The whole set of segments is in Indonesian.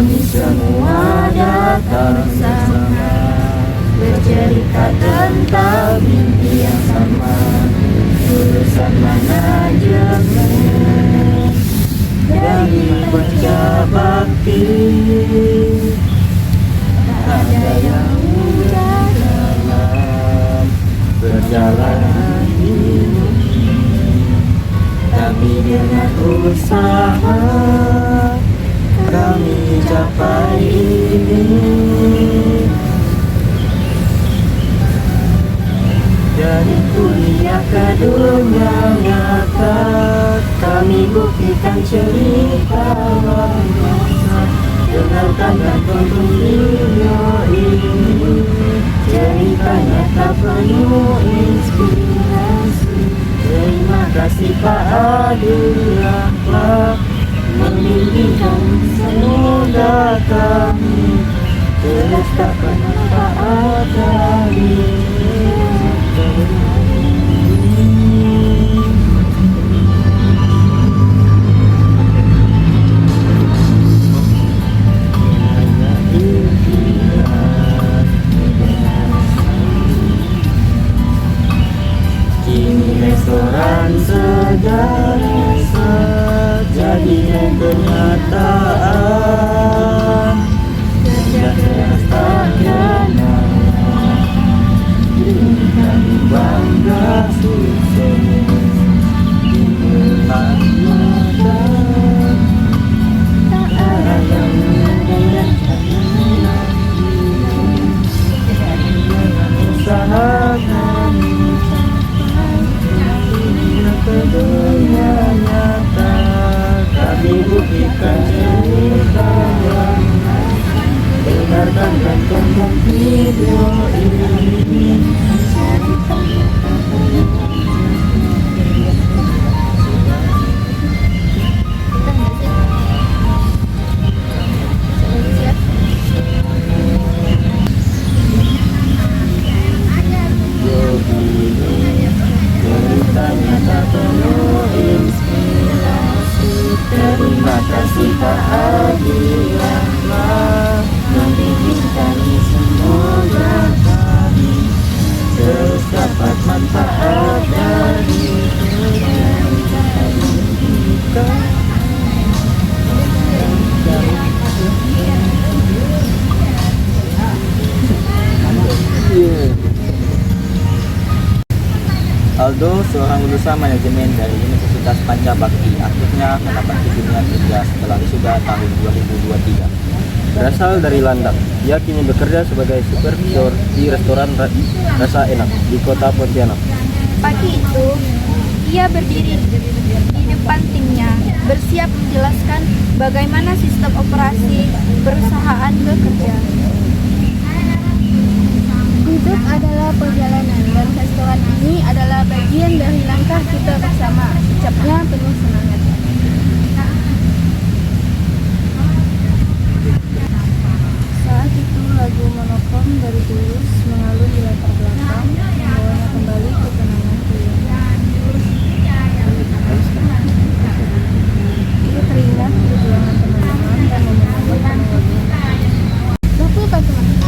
kami semua datang bersama, bercerita tentang mimpi yang sama, lulusan mana jemu dari baca bakti. Tak ada yang mudah dalam perjalanan hidup, tapi dengan usaha kami capai ini. Dari kuliah ke dunia nyata, kami buktikan cerita bangsa. Dengarkan dan tonton video ini, cerita nyata penuh inspirasi. Terima kasih Pak Adillah membimbingkan, semoga kami terus dapat manfaat dari kini restoran sederhana jadi kenyataan. Kerja keras tak kena, kami bangga sukses di depan mata. Tak ada yang mendengar dengan usaha kami ke dunia nyata, kami buktikan cerita yang dengarkan dan tonton video ini. Ceritanya tak penuh inspirasi. Terima kasih Pak Adillah membimbing kami, semoga kami terus dapat manfaat dari Aldo, seorang lulusan manajemen dari Universitas Pancabakti, akhirnya mendapat dunia kerja setelah wisuda tahun 2023. Berasal dari Landak, ia kini bekerja sebagai supervisor di restoran Rasa Enak di kota Pontianak. Pagi itu, ia berdiri di depan timnya, bersiap menjelaskan bagaimana sistem operasi perusahaan bekerja. Hidup adalah perjalanan dan restoran ini adalah bagian dari langkah kita bersama, ucapnya penuh semangat. Saat itu lagu Monokom dari Tulus mengalun di latar belakang, membawanya kembali ke kenangan kuliah. Ia teringat perjuangan teman-teman dan momen-momen penuh. Betul kan teman-teman?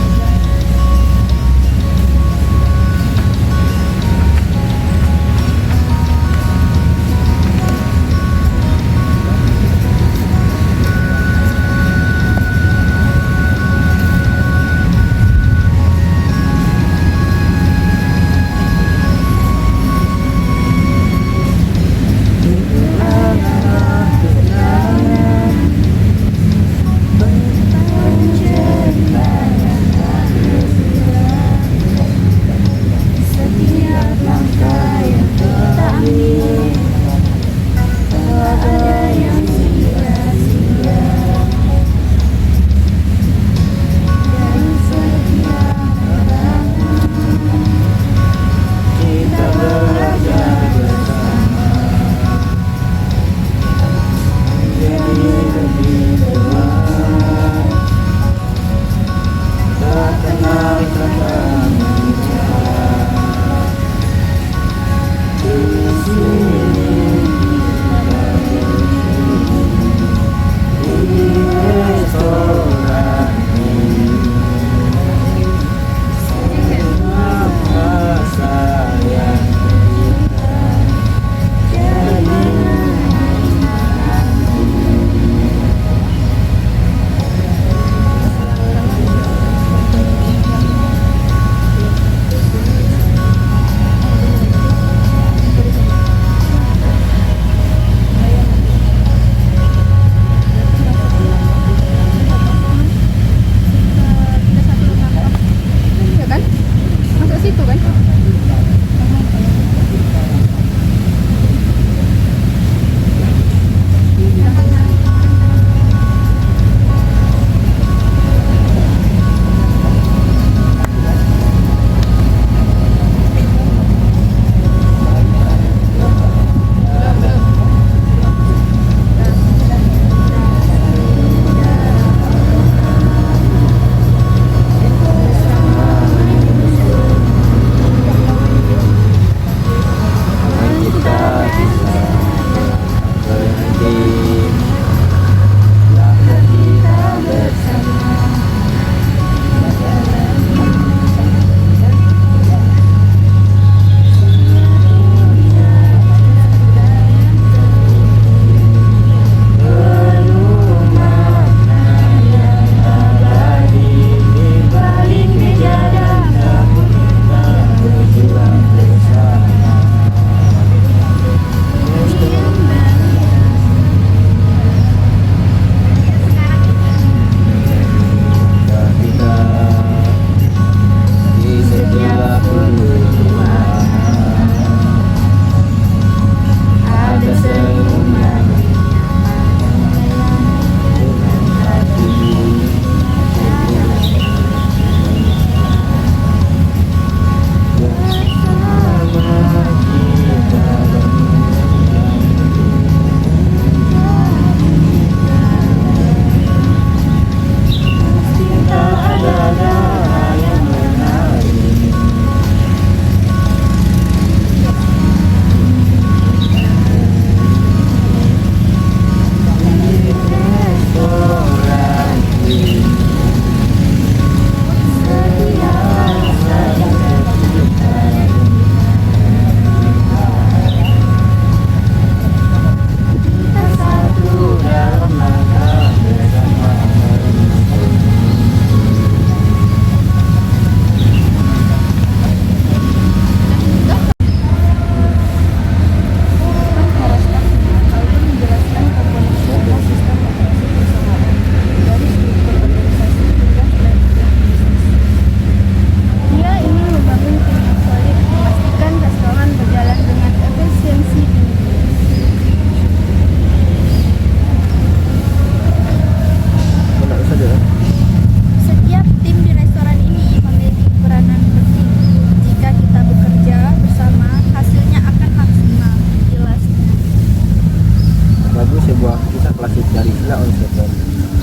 Alsepen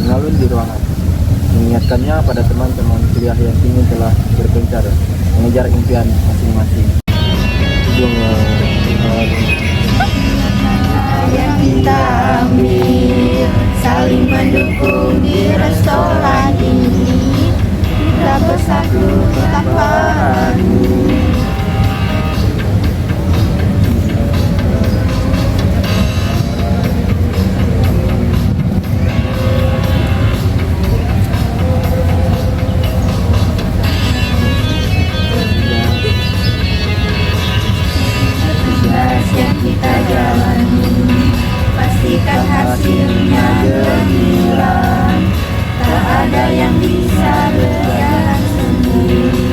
mengalun di ruangan, mengingatkannya pada teman-teman kuliah yang kini telah berpencar mengejar impian masing-masing. Yang kita ambil saling mendukung di restoran ini, kita bersatu tetap padu. Yang kita jalani, pastikan hasilnya gemilang. Tak ada yang bisa berjalan sendiri.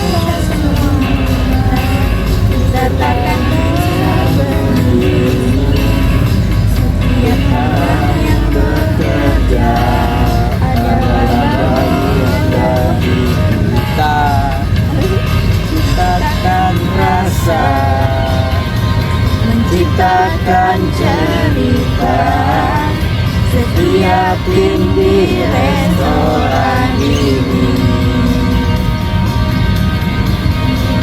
Kita semua, kita takkan bisa berdiri. Setiap orang yang bekerja adalah bagian dari kita. Menciptakan rasa, menciptakan cerita. Setiap tim di restoran ini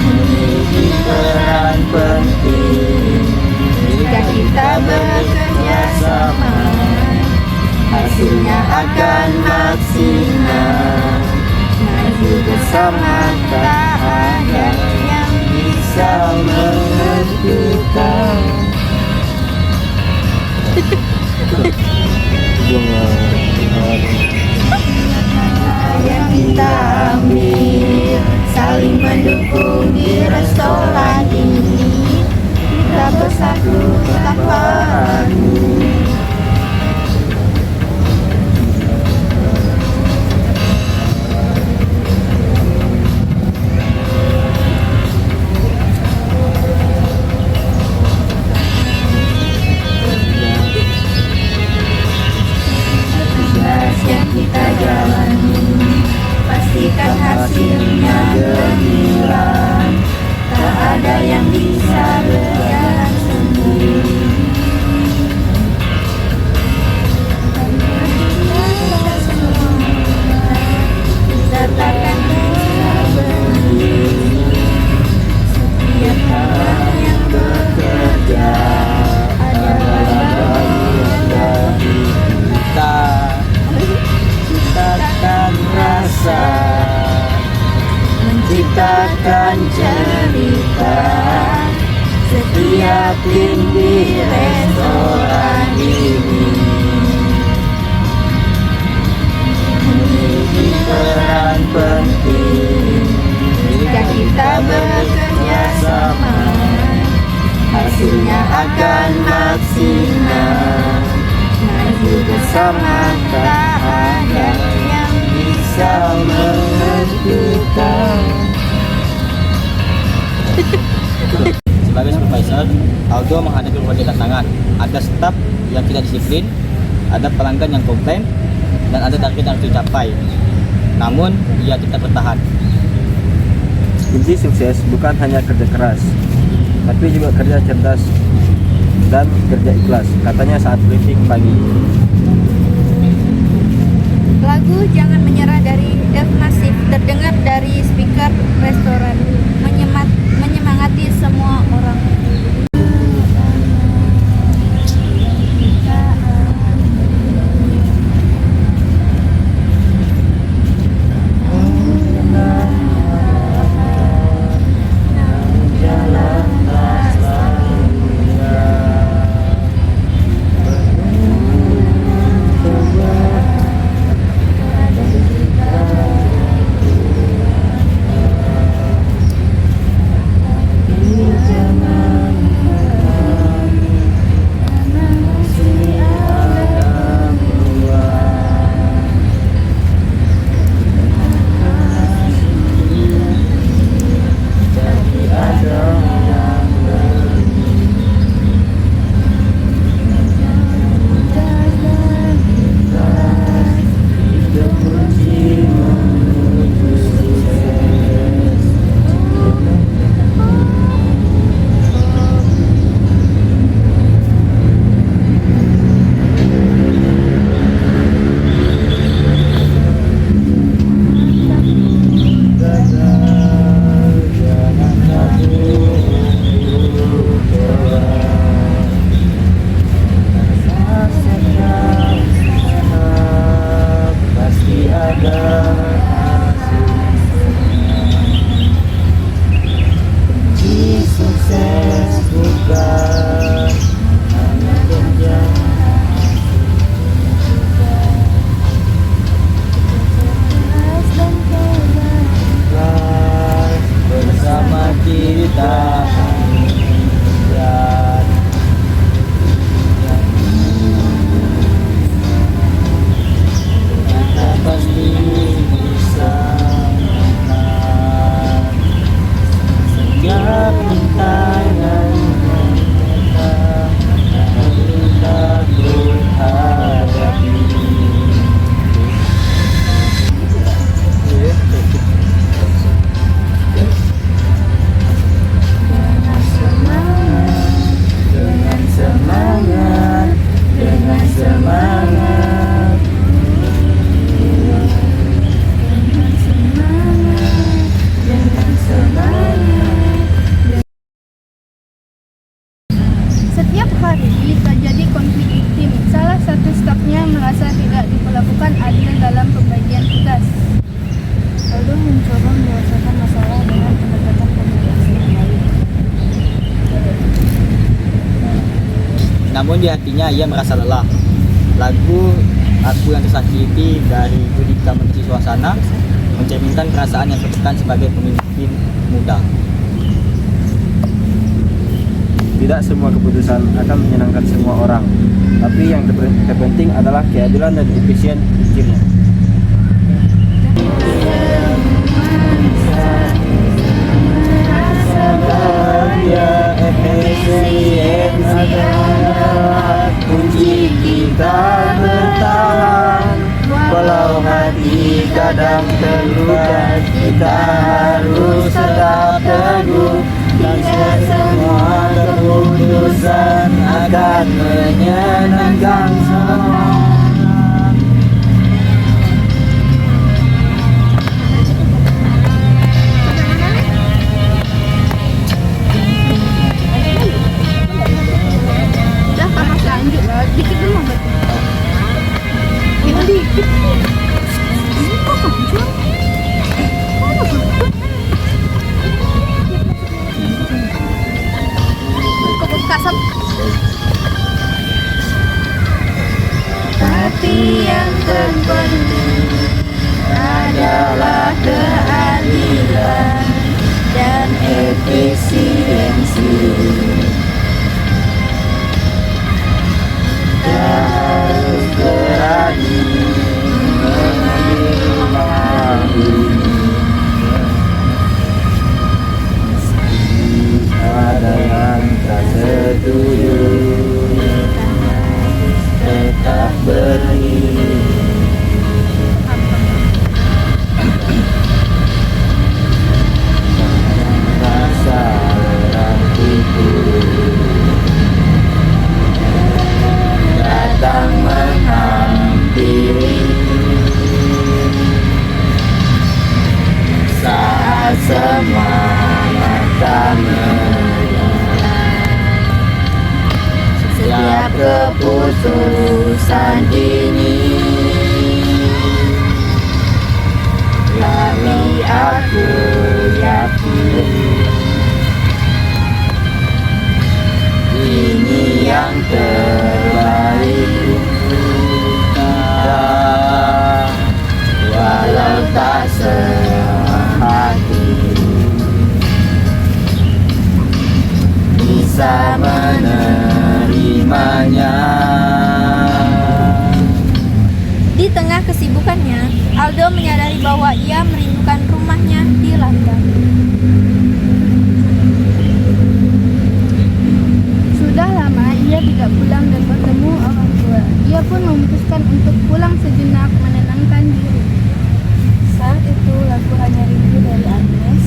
memiliki peran penting. Jika kita bekerja sama, hasilnya akan maksimal. Maju bersama, tak ada yang bisa menentukan. Yang kita ambil saling mendukung di restoran ini, kita bersatu tetap padu. Yang kita jalani, pastikan hasilnya gemilang. Tak ada yang bisa berjalan sendiri. Kita semua, kita takkan bisa berdiri. Setiap orang yang bekerja adalah bagian dari kita. Menciptakan rasa, menciptakan cerita. Setiap tim di restoran ini memiliki peran penting. Jika kita bekerja sama, hasilnya akan maksimal. Maju bersama, tak ada yang bisa menentukan. Sebagai supervisor, Aldo menghadapi berbagai tantangan. Ada staf yang tidak disiplin, ada pelanggan yang komplain, dan ada target yang harus dicapai. Namun, ia tetap bertahan. Kunci sukses bukan hanya kerja keras, tapi juga kerja cerdas dan kerja ikhlas, katanya saat briefing pagi. Lagu Jangan Menyerah dari Elf Nasif terdengar dari speaker restoran, menyemangati semua orang. Jangan satu stafnya merasa tidak diperlakukan adil dalam pembagian tugas. Aldo mencoba menyelesaikan masalah dengan pendekatan komunikasi yang baik. Namun di hatinya ia merasa lelah. Lagu Aku yang Tersakiti dari Judika Menteri Suasana mencerminkan perasaan yang tertekan sebagai pemimpin muda. Tidak semua keputusan akan menyenangkan semua orang, tapi yang terpenting adalah keadilan dan efisien pikirnya. Kunci kita bertahan, walau hati kadang terluka, kita harus tetap teguh. Tidak semua keputusan akan menyenangkan semua. Udah kamar lanjut lah, dikit dulu berarti. Kita dikit. Kok lanjut? Kok kasar? Tapi yang terpenting adalah keadilan dan efisiensi. Kita harus berani mengambil langkah ini, meski ada yang tak setuju, tetap berdiri. Rasa rantiku datang menghampiri saat semangat tak menyerah. Setiap keputusan ini tapi aku yakin ini yang terbaik untuk kita, walau tak sehati bisa menerimanya. Di tengah kesibukannya, Aldo menyadari bahwa ia merindukan rumahnya di London. Sudah lama ia tidak pulang dan bertemu orang tua. Ia pun memutuskan untuk pulang sejenak menenangkan diri. Saat itu lagu Hanya Rindu dari Agnes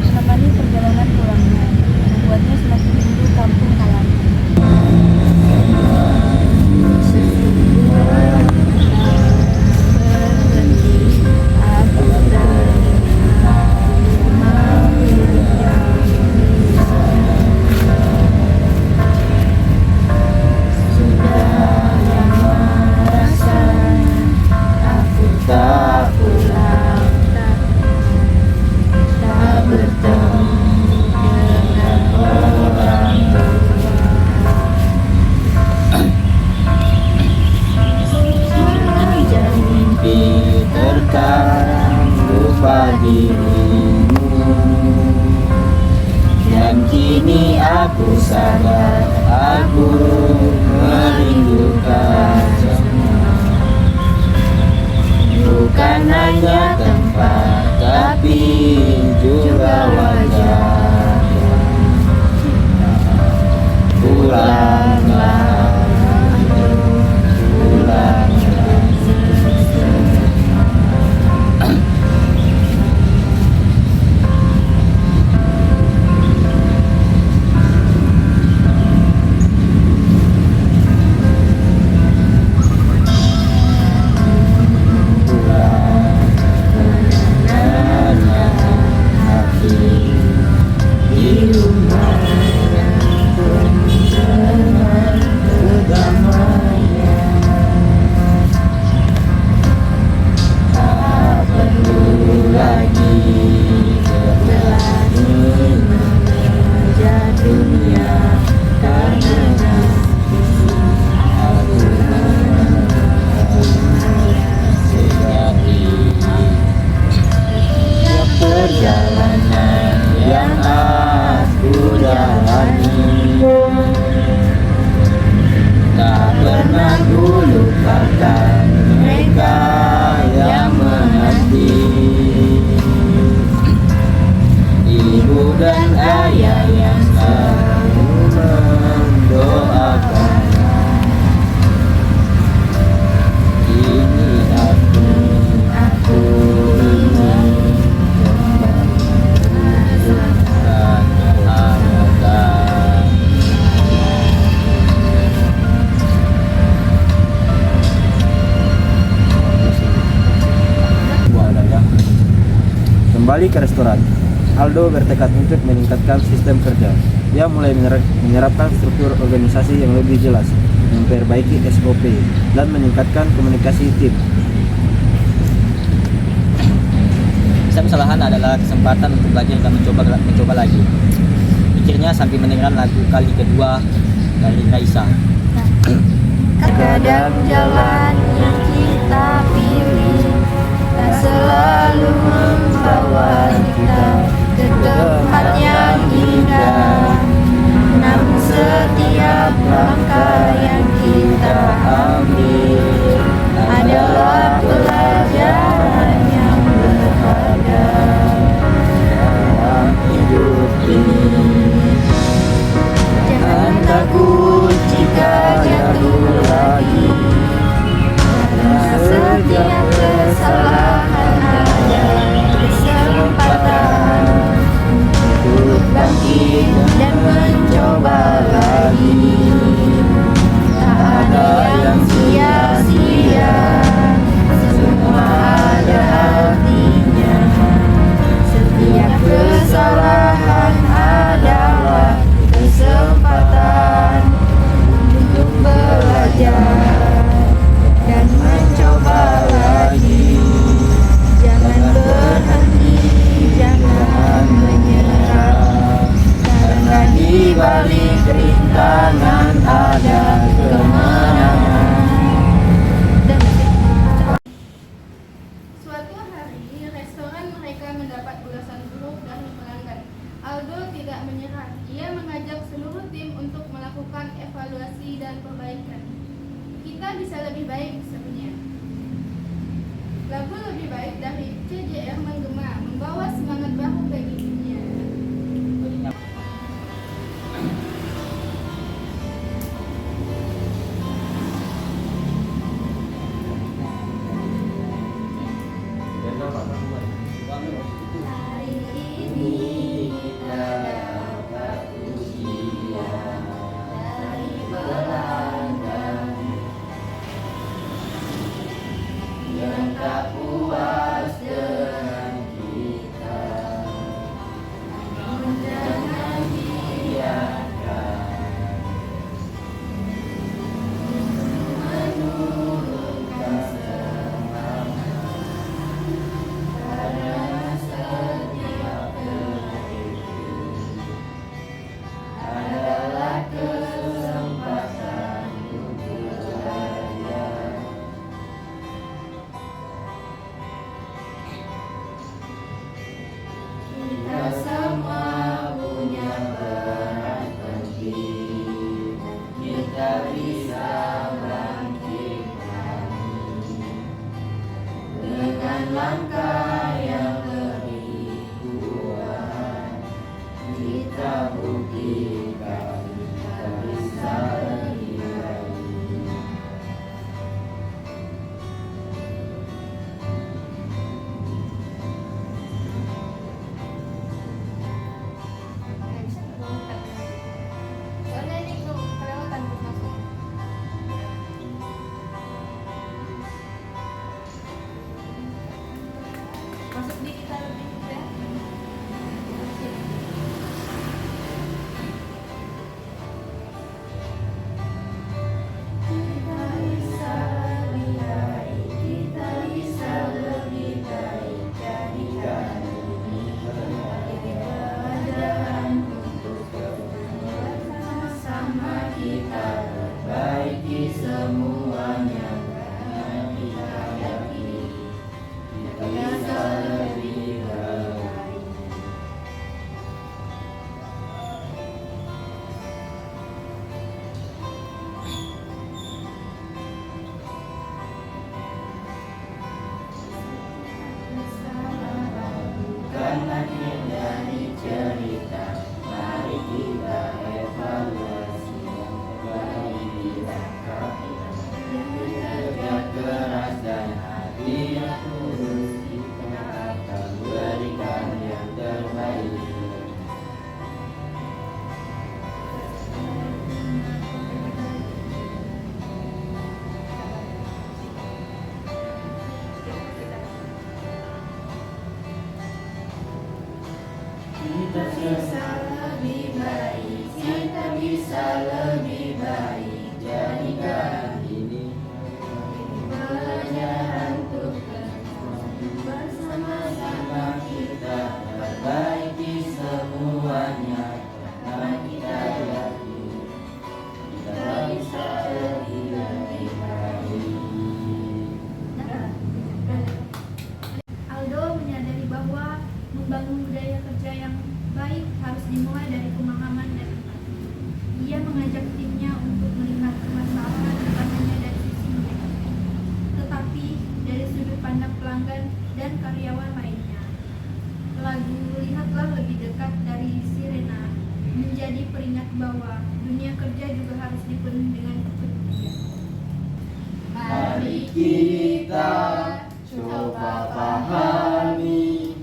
menemani perjalanan pulangnya, membuatnya semakin rindu kampung halaman. Tak pulang, tak bertemu dengan orang tua. Sepanjang mimpi terkadang lupa dirimu, dan kini aku sadar aku merindukan semua. Bukan hanya tempat, tapi juga wajah. Pulanglah, pulanglah. Kembali ke restoran, Aldo bertekad untuk meningkatkan sistem kerja. Dia mulai menerapkan struktur organisasi yang lebih jelas, memperbaiki SOP, dan meningkatkan komunikasi tim. Setiap kesalahan adalah kesempatan untuk belajar dan mencoba lagi. Pikirnya sambil mendengarkan lagu kali kedua dari Raisa. Kadang jalan yang kita pilih tak selalu membawa kita ke tempat yang indah. Namun setiap langkah yang kita ambil adalah pelajaran yang berharga dalam hidup ini. Jangan takut jika jatuh lagi, karena setiap kesalahan ada kesempatan untuk bangkit dan mencoba lagi. Tak ada yang sia-sia, semua ada artinya. Setiap kesalahan adalah kesempatan untuk belajar dan mencoba lagi. Jangan berhenti, jangan menyerah, karena di balik rintangan ada kemenangan. Suatu hari, restoran mereka mendapat ulasan buruk dari pelanggan. Aldo tidak menyerah. Ia mengajak seluruh tim untuk melakukan evaluasi dan perbaikan. Kita bisa lebih baik, serunya. Lagu lebih baik dari CJR menggema, membawa semangat baru bagi dunia. Hari ini kita dapat ujian dari pelanggan yang tak puas dengan kita. Namun jangan biarkan menurunkan semangat, karena setiap kritik adalah kesempatan untuk belajar. Kita semua punya peran penting. Kita bisa bangkitkan dengan langkah yang lebih kuat. Kita buktikan kita bisa lebih baik. Soalnya ini kelewatan masuk. Masuk di kita lebih ya. Kita bisa lebih baik, kita bisa lebih baik. Jadikan ini sebagai pelajaran untuk bersama kita perbaiki semuanya, karena kita yakin kita bisa lebih baik. bisa lebih baik, kita bisa lebih baik. Jadikan ini pelajaran untuk bersama-sama kita perbaiki semuanya. Karena kita yakin kita bisa lebih baik. Aldo menyadari bahwa membangun budaya kerja yang baik harus dimulai dari pemahaman dan empati. Ia mengajak timnya untuk melihat permasalahan bukan hanya dari sisi mereka, tetapi dari sudut pandang pelanggan dan karyawan lainnya. Lagu Lihatlah Lebih Dekat dari Sirena menjadi peringat bahwa dunia kerja juga harus dipenuhi dengan kepedulian. Mari kita coba pahami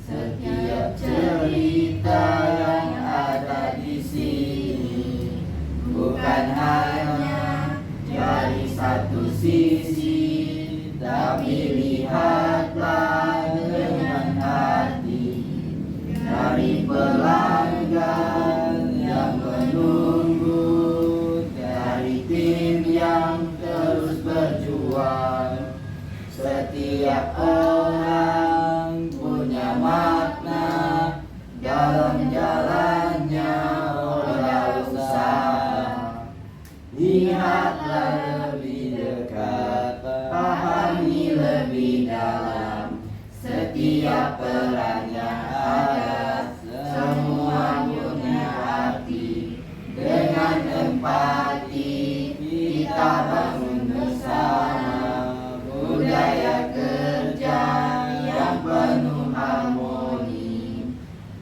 setiap cerita yang ada di sini, bukan hanya dari satu sisi, tapi lihatlah dengan hati dari pelanggan yang menunggu, dari tim yang terus berjuang. Setiap orang punya makna dalam jalannya oleh usaha. Lihatlah lebih dekat, pahami lebih dalam setiap perannya ada, semua punya arti. Dengan empati kita bangun bersama budaya kerja yang penuh harmoni,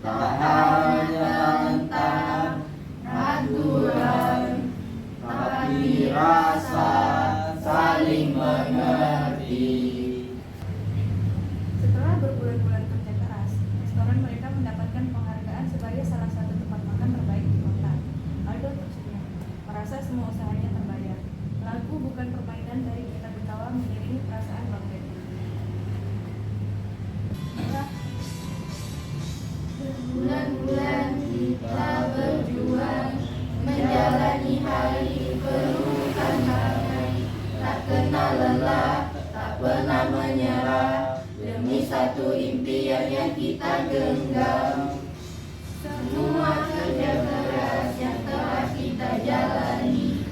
tak hanya tentang aturan, tapi rasa saling mengerti. Setelah berbulan-bulan kerja keras, restoran mereka mendapatkan penghargaan sebagai salah satu tempat makan terbaik di kota. Aldo tersenyum, merasa semua usahanya terbayar. Lagu Bukan Permainan dari Gita Gutawa mengiringi perasaan Bang Ben. Berbulan-bulan kita berjuang menjalani hari penuh tantangan, tak kenal lelah, tak pernah menyerah demi satu impian yang kita genggam. Semua kerja keras yang telah kita jalani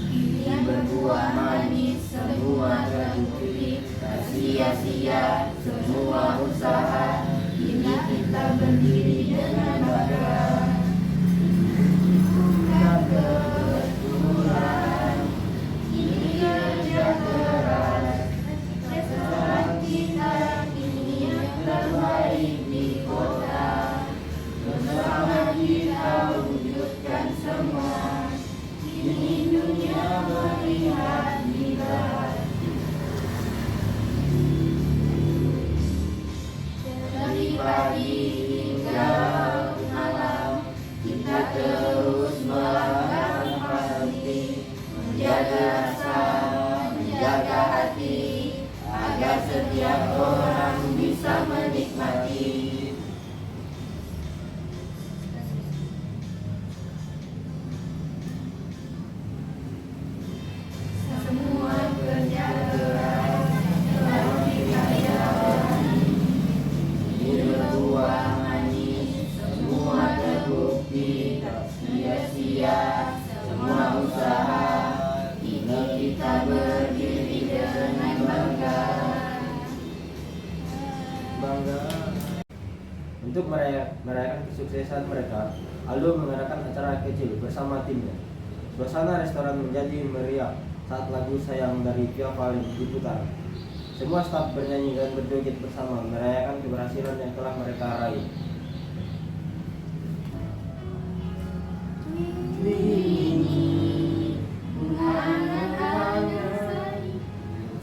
kini berbuah manis, semua terbukti, tak sia-sia semua usaha. Kini kita berdiri dengan bangga, bukan kebetulan. Kini kerja keras, restoran kita kini yang terbaik di kota. Bersama kita wujudkan semua, kini dunia melihat kita. Dari pagi hingga malam, kita terus melangkah pasti, menjaga rasa, menjaga hati, agar setiap orang bisa menikmati. Semua kerja keras telah kita jalani, ini berbuah manis, semua terbukti, tak sia-sia semua usaha. Kini kita berdiri dengan bangga. Untuk merayakan kesuksesan mereka, Aldo mengadakan acara kecil bersama timnya. Suasana restoran menjadi meriah saat lagu Sayang dari Via Valen diputar. Semua staf bernyanyi dan berjoget bersama merayakan keberhasilan yang telah mereka raih.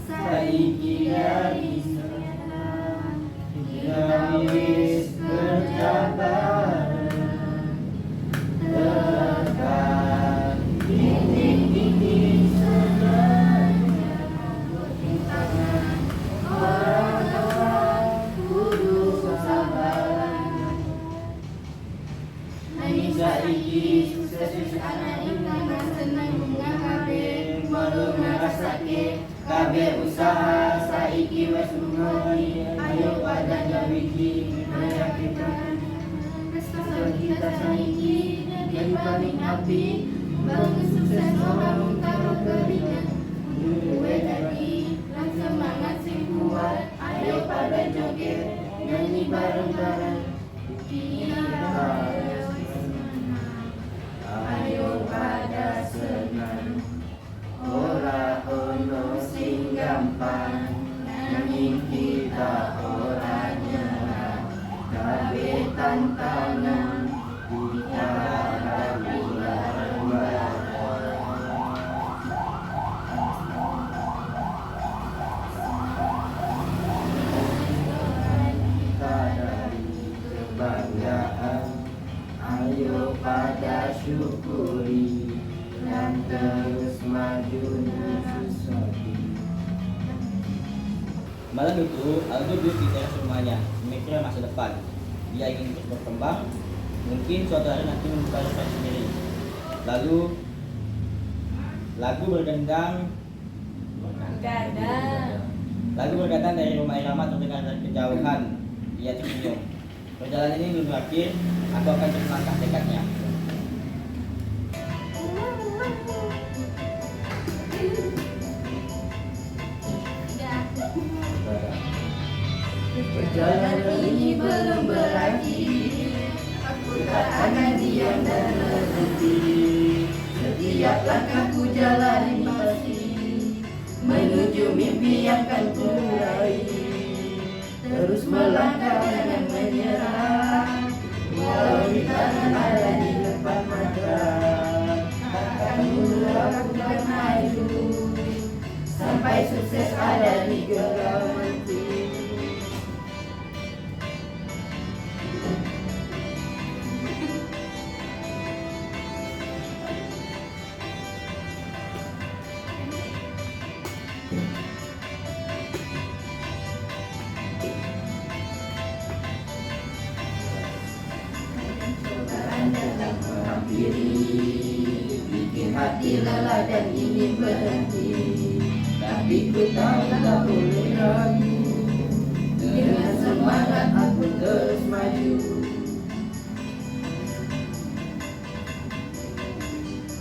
Saiki dari kita wis kerja bareng, tekan titik-titik sebenarnya membuat tangan orang kudu sabar. ake kabe usaha saiki wes mulai. Ayo pada nyawiki meyakinkan restoran kita saiki jadi paling api. Bangun sukses orang taruh keringat. Kue jadi dan semangat sing kuat. Ayo pada joget nyanyi bareng-bareng. Kita ayo pada senang. Ora ono sing gampang, nanging kita ora nyerah. Kabeh tantangan kita hadapi bareng-bareng. Kita dari kebanggaan, ayo pada syukuri dan terus maju menyusuri. Malam itu, Aldo duduk di teras rumahnya, memikirkan masa depan. Dia ingin terus berkembang, mungkin suatu hari nanti membuka restoran sendiri. Lalu, lagu bergendang dari rumah Irama terdengar dari kejauhan. Ia tersenyum. Perjalanan ini belum berakhir, aku akan terus melangkah dekatnya. Perjalanan ini belum berakhir, aku tak akan diam dan berhenti. Setiap langkahku jalani pasti menuju mimpi yang kan ku raih. Terus melangkah jangan menyerah, walau rintangan ada di depan mata. Akan mundur aku akan maju, sampai sukses ada di genggamanku. Datang menghampiri, bikin hati lelah dan ingin berhenti. Tapi ku tahu tak boleh ragu, dengan semangat aku terus maju.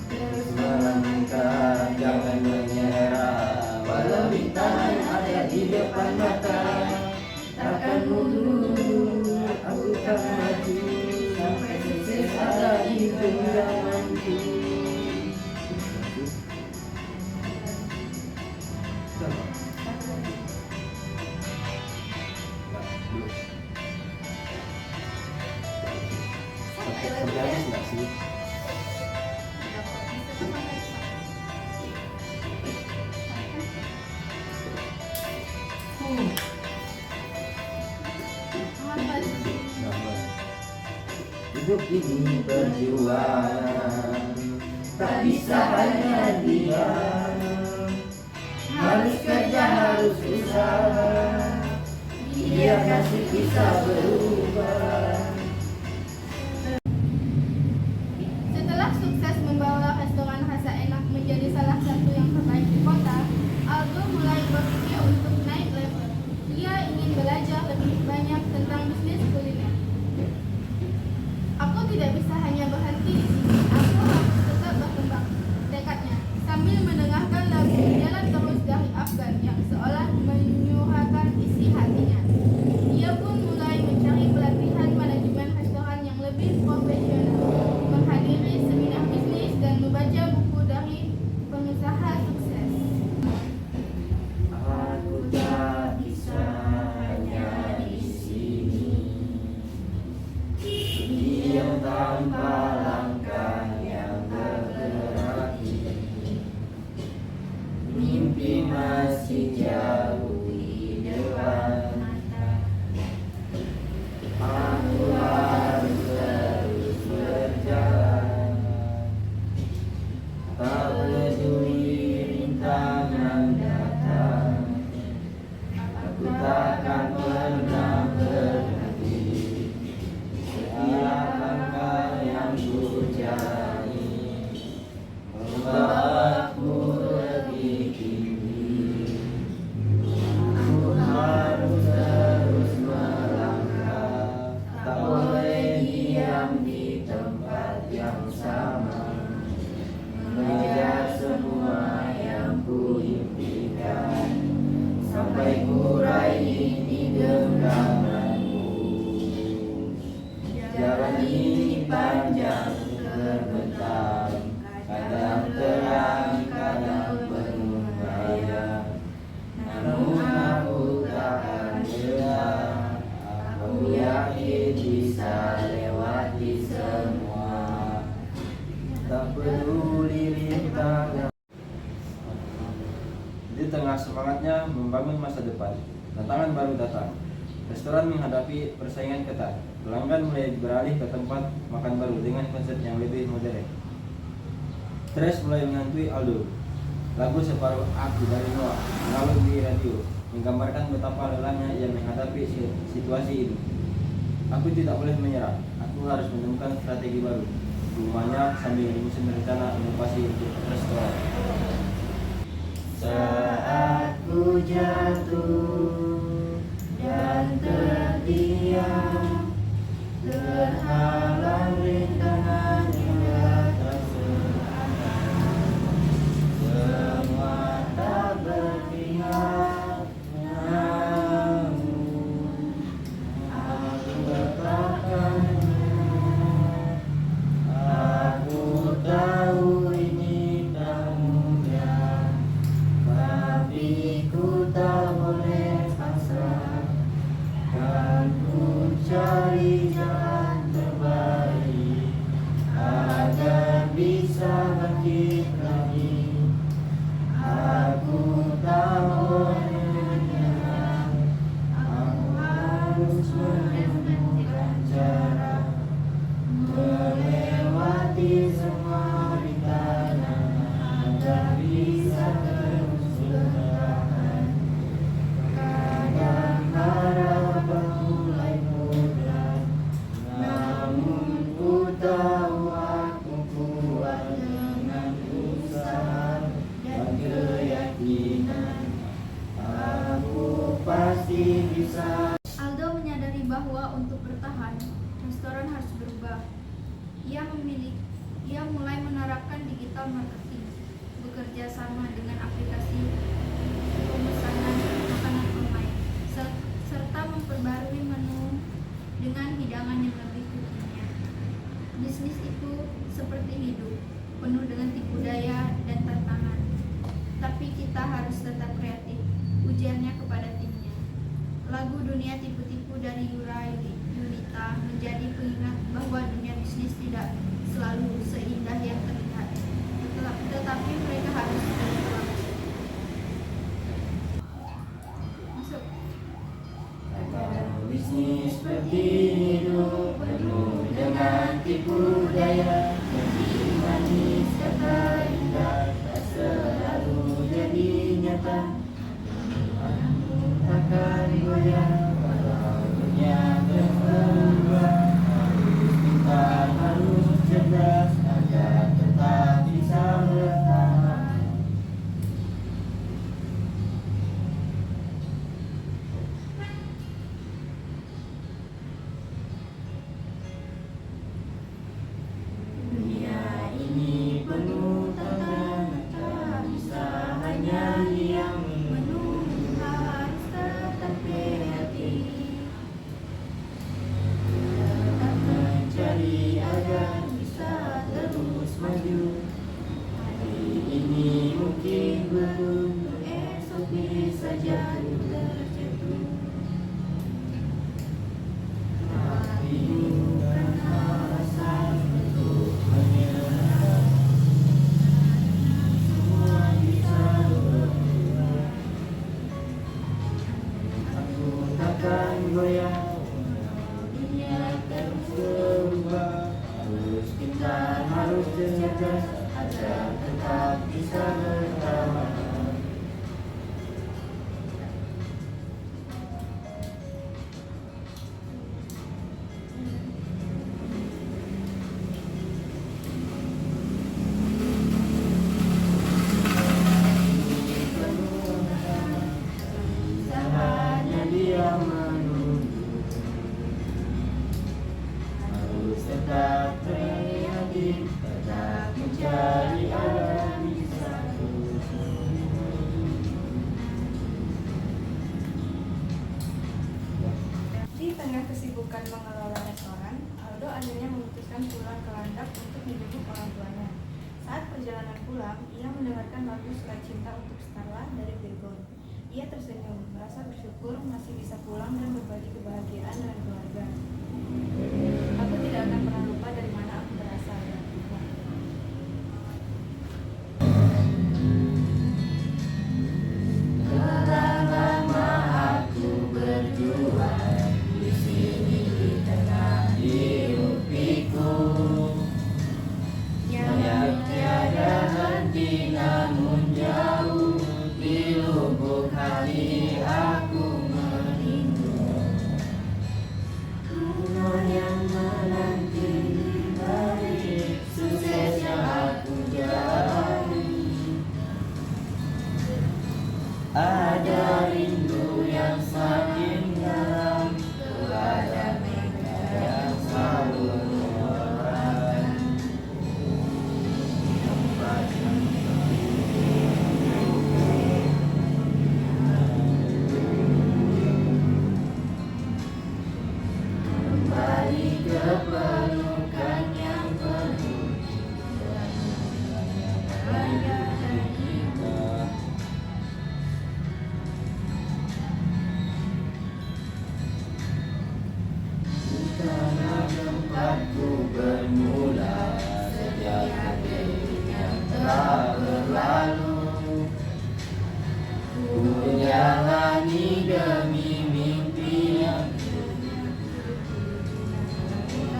Terus melangkah, jangan menyerah, walau rintangan ada di depan mata. Takkan mundur, aku tak maju, sampai sukses ada di genggamanku. Sampai habis nggak sih? Hidup ini perjuangan, tak bisa hanya diam. Harus kerja, harus usaha, biar nasib bisa berubah. Setelah sukses membawa restoran rasa enak menjadi salah satu yang terbaik di kota, Aldo mulai berpikir untuk naik level. Ia ingin belajar lebih banyak tentang bisnis kuliner. Aku tidak bisa hanya berhenti di sini. Aku harus tetap berkembang, tekadnya. Sambil mendengarkan lagu Jalan Terus dari Afgan yang seolah menyuarakan isi hatinya, ia pun mulai mencari Di tengah semangatnya membangun masa depan, tantangan baru datang. Restoran menghadapi persaingan ketat. Pelanggan mulai beralih ke tempat makan baru dengan konsep yang lebih modern. Stres mulai menghantui Aldo. Lagu Separuh Aku dari Noah mengalun di radio, menggambarkan betapa lelahnya ia menghadapi situasi ini. Aku tidak boleh menyerah. Aku harus menemukan strategi baru. Rumahnya sambil menyusun rencana inovasi untuk restoran. Saat ku jatuh dan terdiam, terhalang rintangan yang datang serangan. Semua tak berpihak, namun aku letakkan. Aku tahu ini tak mudah, tapi ku tak boleh pasrah. Kan ku cari jalan terbaik agar bisa bangkit lagi. Aku tak boleh menyerah. Aku harus menemukan cara melewati semua rintangan agar bisa terus bertahan. Kadang harapan mulai pudar, namun ku tahu aku kuat dengan usaha dan keyakinan. Aku pasti bisa. Aldo menyadari bahwa untuk bertahan, restoran harus berubah. Ia mulai menerapkan digital marketing, bekerja sama dengan aplikasi pemesanan makanan online, serta memperbarui menu dengan hidangan yang lebih kekinian. Bisnis itu seperti hidup, penuh dengan tipu daya dan tantangan. Tapi kita harus tetap kreatif, ujarnya kepada timnya. Lagu Dunia Tipu-Tipu dari Yura Yunita menjadi pengingat bahwa dunia bisnis tidak selalu seindah yang terlihat, tetapi mereka harus berjuang. Masuk. Bisnis seperti hidup penuh dengan tipu daya, janji manis kata indah tak selalu jadi nyata. Aku takkan goyah walau dunia berubah. Harus pintar, harus cerdas agar tetap bisa bertahan. Dunia ini penuh tantangan, tak bisa hanya diam menunggu, harus tetap kreatif, tetap mencari agar bisa terus maju. Hari ini mungkin belum, esok bisa jadi terjatuh. Tapi bukan alasan untuk menyerah. Semua bisa berubah. Aku takkan goyah walau dunia terus berubah. Harus pintar, harus cerdas agar tetap bisa bertahan. Usahanya dia menunggu, harus tetap kreatif, tetap mencari agar bisa terus. Di tengah kesibukan mengelola restoran, Aldo akhirnya memutuskan pulang ke Landak untuk menjemput orang tuanya. Saat perjalanan pulang, ia mendengarkan lagu Surat Cinta untuk Starla dari Virgon. Ia tersenyum, merasa bersyukur masih bisa pulang dan berbagi kebahagiaan dengan keluarga. Aku tidak akan pernah lupa dari mana aku berasal. kali aku merindu umur yang menanti dari sukses yang aku jalani. Ada rindu yang semakin dalam kepada mereka yang selalu mendoakan tempat yang kembali ke pelukan yang penuh raya dan indah. Karena tempatku bermula sejak detik yang telah berlalu, ku jalani demi mimpi yang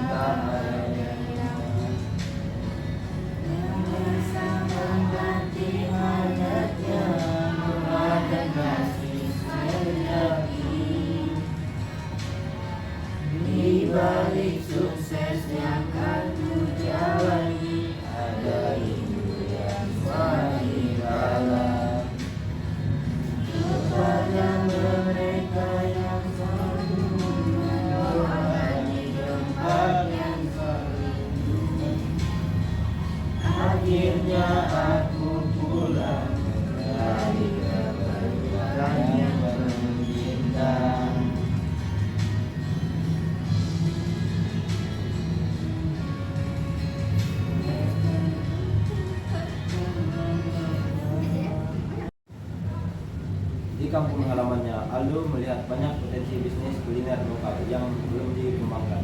tak ada. Bersama nanti hangatnya ada kasih sejati. Di balik sukses yang aku jalani, ada rindu yang semakin dalam kepada mereka yang selalu mendoakan di tempat yang serindu. Akhirnya aku pulang dari keperluan yang membintang. Di kampung halamannya, Aldo melihat banyak potensi bisnis kuliner lokal yang belum dikembangkan.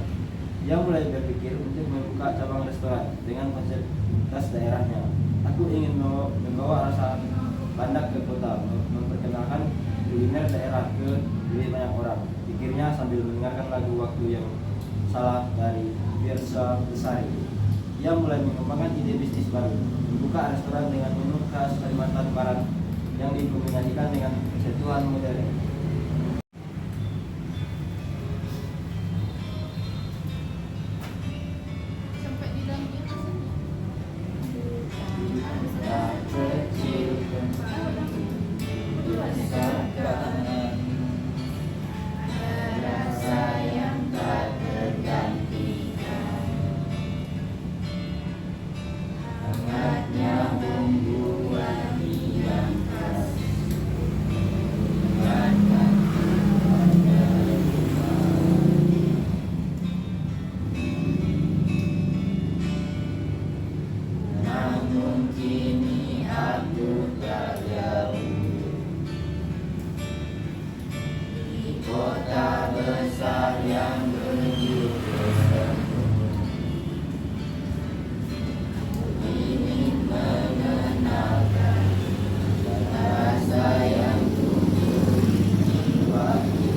Ia mulai berpikir untuk membuka cabang restoran dengan konsep khas daerahnya. Aku ingin membawa rasa Landak ke kota, memperkenalkan kuliner daerah ke lebih banyak orang, pikirnya sambil mendengarkan lagu Waktu Yang Salah dari Fiersa Besari. Ia mulai mengembangkan ide bisnis baru, membuka restoran dengan menu khas Kalimantan Barat yang dikombinasikan dengan sentuhan modern. Sampai di dalam Tak kecil dirasakan, ada rasa yang tak tergantikan, hangatnya bumbu wangi yang khas mengingatkan kepada rumah. Namun kini aku tak jauh di kota besar yang begitu semu. Ingin mengenalkan rasa yang tumbuh di jiwaku.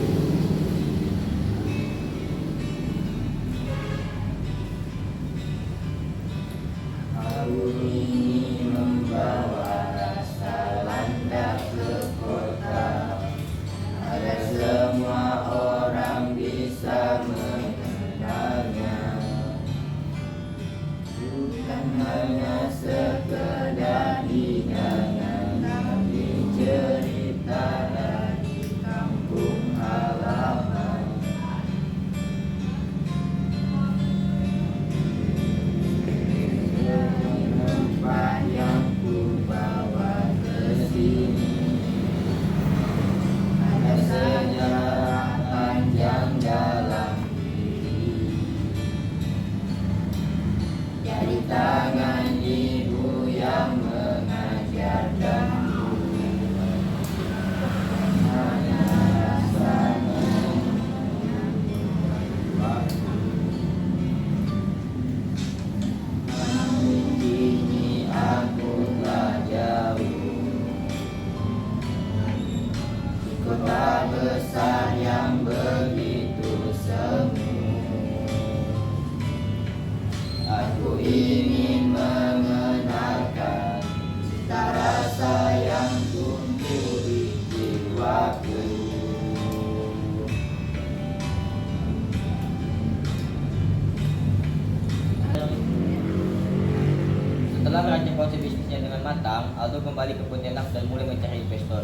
Aku ingin membawa rasa Landak ke kota, agar semua orang bisa mengenalnya. Bukan hanya sekedar hidangan, tapi cerita dari kampung halaman. Rempah yang ku bawa ke sini ada sejarah panjang dalam diri. Dari tangan ibu yang mengajarkanku bagaimana rasanya waktu. Namun kini aku telah jauh di kota besar yang begitu semu. Aku ingin mengenalkan cita rasa yang tumbuh di jiwa. kembali ke Pontianak dan mulai mencari investor.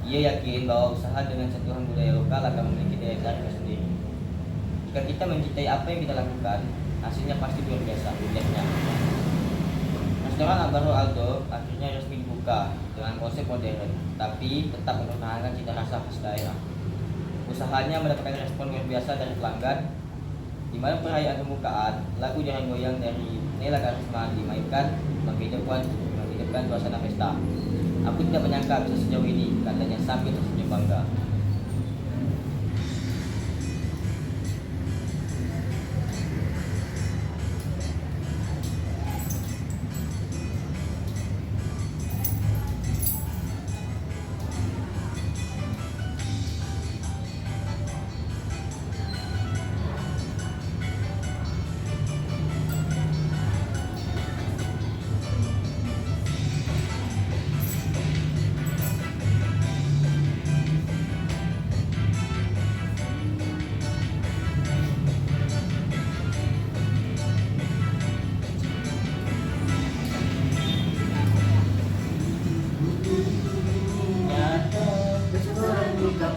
Ia yakin bahwa usaha dengan sentuhan budaya lokal akan memiliki daya tarik tersendiri. Jika kita mencintai apa yang kita lakukan, hasilnya pasti luar biasa, ujarnya. Restoran Alvaro Aldo akhirnya resmi dibuka dengan konsep modern, tapi tetap mempertahankan cita rasa khas daerah. Usahanya mendapatkan respon luar biasa dari pelanggan. Di malam perayaan pembukaan, lagu Jangan Goyang dari Nela Karisma dimainkan menghidupkan suasana pesta. Aku tidak menyangka bisa sejauh ini, katanya sambil tersenyum bangga.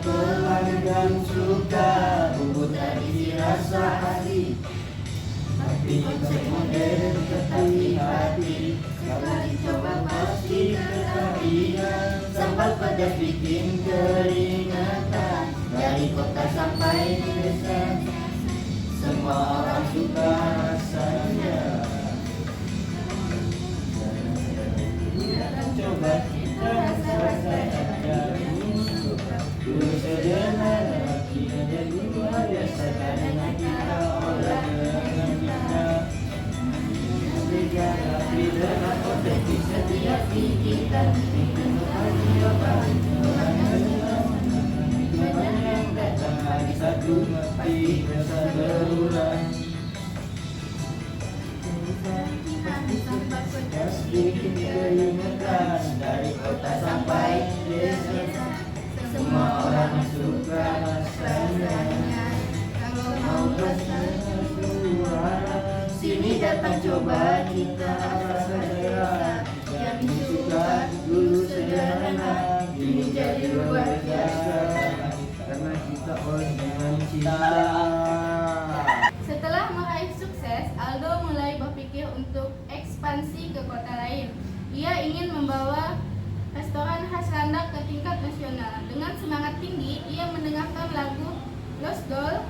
Pelanggan suka bumbu tradisi rasa hati, tapi konsep modern tetapi hati. Kalau dicoba pasti ketagihan, sambal pedas bikin keringatan. Dari kota sampai desa, semua orang suka rasanya. Coba kita rasa-rasanya dari dulu sederhana, kini jadi luar biasa karena kita orang dengan kita. Negara dengan potensi setiap kita, Tuhan yang datang hari satu pasti bisa berulang. Bikin keringatan dari kota sampai desa, semua orang suka rasanya. Kalau mau rasa sini datang coba kita rasa. Yang suka dulu sederhana, kini jadi luar biasa karena kita orang dengan cinta. Setelah meraih sukses, Aldo mulai berpikir untuk ekspansi ke kota lain. Ia ingin membawa restoran khas Landak ke tingkat nasional. Dengan semangat tinggi, ia mendengarkan lagu Lost Doll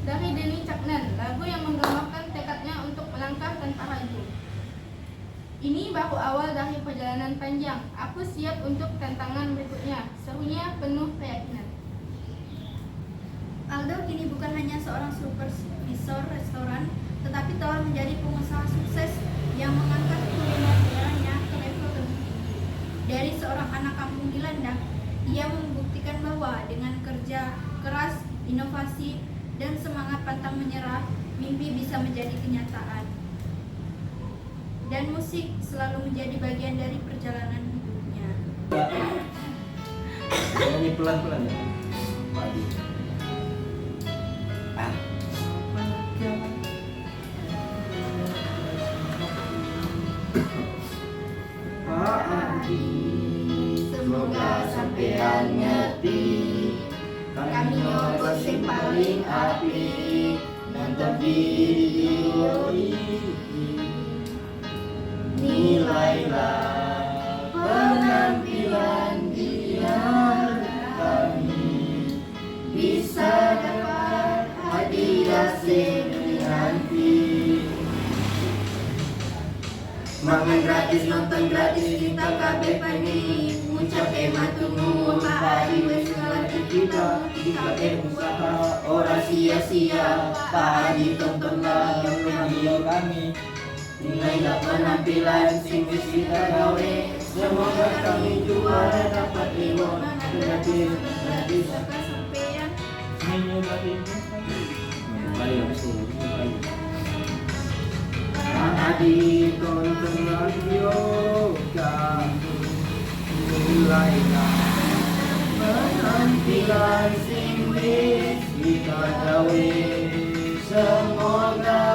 dari Denny Caknan, lagu yang menggambarkan tekadnya untuk melangkah tanpa ragu. Ini baru awal dari perjalanan panjang. Aku siap untuk tantangan berikutnya, serunya penuh keyakinan. Aldo kini bukan hanya seorang supervisor restoran, tetapi telah menjadi pengusaha sukses yang mengangkat kuliner daerahnya ke level lebih tinggi. Dari seorang anak kampung di Landak, ia membuktikan bahwa dengan kerja keras, inovasi, dan semangat pantang menyerah, mimpi bisa menjadi kenyataan. Dan musik selalu menjadi bagian dari perjalanan hidupnya. Nyanyi pelan-pelan ya. Padi. Pak Adi, Semoga sampean ngerti, kami nyobot sing paling apik, nonton video ini. Nilailah penampilan dia kami, bisa dapat hadiah sing nanti. Mangan gratis, nonton gratis, kita kabeh pengen ngucap matur hari wis ngelatih kita. Kabeh usaha ora sia-sia, padi tontonlah video kami. Nilailah penampilan sing wis kita gawe, semoga kami juara dapat reward gratis. Sampean Ayo, Adi tonton radio kamu, nilailah penampilan sing wis kita gawe, semoga